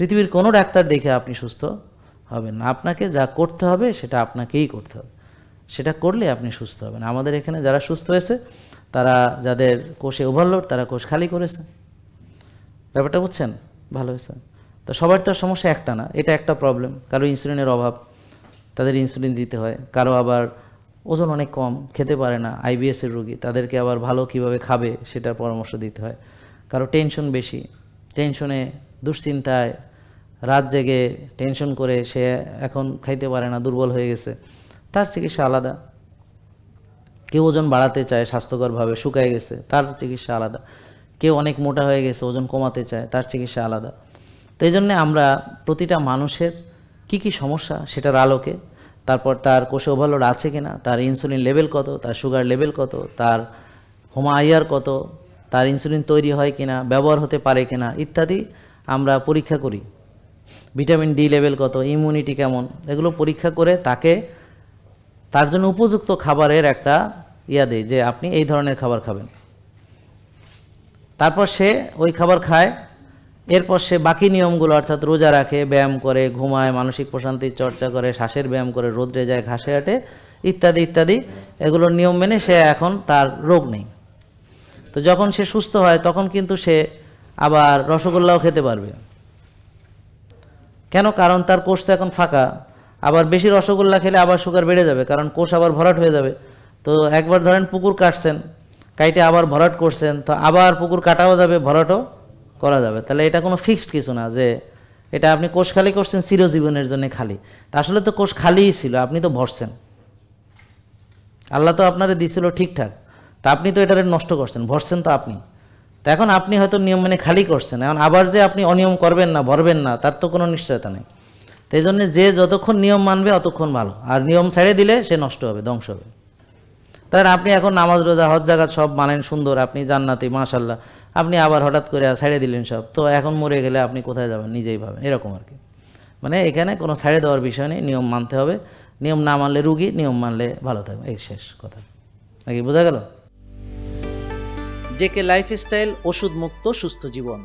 পৃথিবীর কোনো ডাক্তার দেখে আপনি সুস্থ হবেন না। আপনাকে যা করতে হবে সেটা আপনাকেই করতে হবে, সেটা করলে আপনি সুস্থ হবেন। আমাদের এখানে যারা সুস্থ হয়েছে তারা, যাদের কোষে ওভারলোড, তারা কোষ খালি করেছে। ব্যাপারটা বুঝছেন? ভালো হয়েছে। তো সবার তো সমস্যা একটা না, এটা একটা প্রবলেম। কারো ইনসুলিনের অভাব, তাদের ইনসুলিন দিতে হয়। কারো আবার ওজন অনেক কম, খেতে পারে না, আইবিএসের রোগী, তাদেরকে আবার ভালো কিভাবে খাবে সেটার পরামর্শ দিতে হয়। কারো টেনশন বেশি, টেনশনে দুশ্চিন্তায় রাত জেগে টেনশন করে সে এখন খাইতে পারে না, দুর্বল হয়ে গেছে, তার চিকিৎসা আলাদা। কেউ ওজন বাড়াতে চায় স্বাস্থ্যকরভাবে, শুকায় গেছে, তার চিকিৎসা আলাদা। কেউ অনেক মোটা হয়ে গেছে, ওজন কমাতে চায়, তার চিকিৎসা আলাদা। তো এই জন্যে আমরা প্রতিটা মানুষের কি কি সমস্যা সেটার আলোকে, তারপর তার কোষে ওভারলোড আছে কিনা, তার ইনসুলিন লেভেল কত, তার সুগার লেভেল কত, তার হোমাআইআর কত, তার ইনসুলিন তৈরি হয় কিনা, ব্যবহার হতে পারে কিনা ইত্যাদি আমরা পরীক্ষা করি। ভিটামিন ডি লেভেল কত, ইমিউনিটি কেমন, এগুলো পরীক্ষা করে তাকে তার জন্য উপযুক্ত খাবারের একটা দেয় যে আপনি এই ধরনের খাবার খাবেন। তারপর সে ওই খাবার খায়। এরপর সে বাকি নিয়মগুলো, অর্থাৎ রোজা রাখে, ব্যায়াম করে, ঘুমায়, মানসিক প্রশান্তির চর্চা করে, শ্বাসের ব্যায়াম করে, রোদ্রে যায়, ঘাসে হাঁটে ইত্যাদি ইত্যাদি। এগুলোর নিয়ম মেনে সে এখন তার রোগ নেই। তো যখন সে সুস্থ হয় তখন কিন্তু সে আবার রসগোল্লাও খেতে পারবে। কেন? কারণ তার কোষ তো এখন ফাঁকা। আবার বেশি রসগোল্লা খেলে আবার সুগার বেড়ে যাবে, কারণ কোষ আবার ভরাট হয়ে যাবে। তো একবার ধরেন পুকুর কাটছেন, কাইটে আবার ভরাট করছেন, তো আবার পুকুর কাটাও যাবে, ভরাটও করা যাবে। তাহলে এটা কোনো ফিক্সড কিছু না যে এটা আপনি কোষ খালি করছেন চিরজীবনের জন্য খালি। তা আসলে তো কোষ খালিই ছিল, আপনি তো ভরছেন। আল্লাহ তো আপনারে দিছিল ঠিকঠাক, তা আপনি তো এটারে নষ্ট করছেন, ভরছেন তো আপনি। তো এখন আপনি হয়তো নিয়ম মেনে খালি করছেন, এখন আবার যে আপনি অনিয়ম করবেন না, ভরবেন না, তার তো কোনো নিশ্চয়তা নেই। তো এই জন্যে যে যতক্ষণ নিয়ম মানবে অতক্ষণ ভালো, আর নিয়ম ছেড়ে দিলে সে নষ্ট হবে, ধ্বংস হবে। তাহলে আপনি এখন নামাজ রোজা হজ জাকাত সব মানেন, সুন্দর, আপনি জান্নাতি মাশাল্লাহ, আপনি আবার হঠাৎ করে ছেড়ে দিলেন সব, তো এখন মরে গেলে আপনি কোথায় যাবেন নিজেই ভাবেন, এরকম আর কি। মানে এখানে কোনো ছেড়ে দেওয়ার বিষয় নেই, নিয়ম মানতে হবে। নিয়ম না মানলে রুগী, নিয়ম মানলে ভালো থাকবে, এই শেষ কথা। নাকি বোঝা গেল? জেকে লাইফস্টাইল, ওষুধ মুক্ত সুস্থ জীবন।